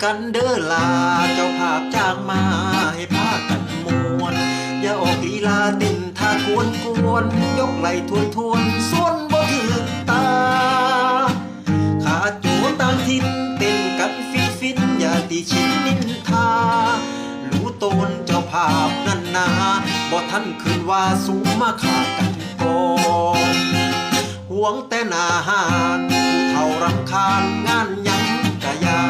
กันเด้อลาเจ้าภาพจ้างมาให้พากันมวนอย่าออกลีลาเต้นท่ากวนกวนยกไหลทวนทวนส่วนบ่ถึกตาขาโจต่างถิ่นเต้นกันฟินฟินอย่าติชินนินทารู้ตนเจ้าภาพนั่นนาบ่ทันคืนว่าสูงมาขากันก่อนห่วงแต่หน้าหานผู้เฒ่ารำคาญงานยังกะยา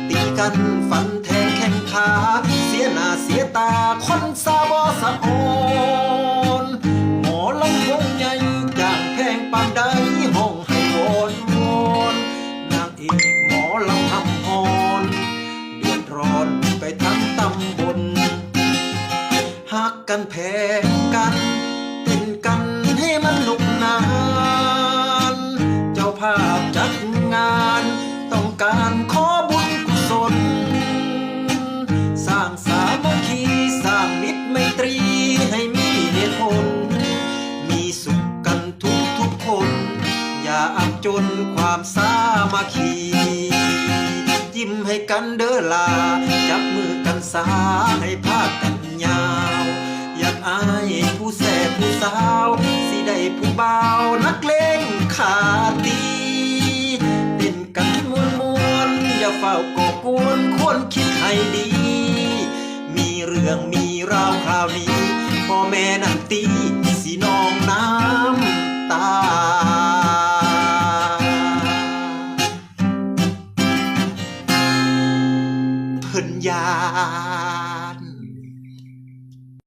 ตีกันฟันแทงแข้งขาเสียหน้าเสียตาคนสาวสะออนหมอลำวงใหญ่จ้างแพงปานใดห้องให้วอนวอนนางเอกหมอลำทำฮอนเดือดร้อนไปทั้งตำบลหักกันแพงกันเต้นกันให้มันหนุกหนานเจ้าภาพจัดงานต้องการขอบุญกุศลสร้างสามัคคีสร้างมิตรไมตรีให้มีเหตุผลมีสุขกันทุกคนอย่าอับจนความสามัคคียิ้มให้กันเด้อลาจับมือกันสาให้พากันยาวอยากอายผู้แสบผู้สาวสิได้ผู้บ่าวนักเลงขาตีเต้นกันมวนอย่าเฝ้าก่อกวนควรคิดให้ดีมีเรื่องมีราวคราวนี้พ่อแม่นั่นตี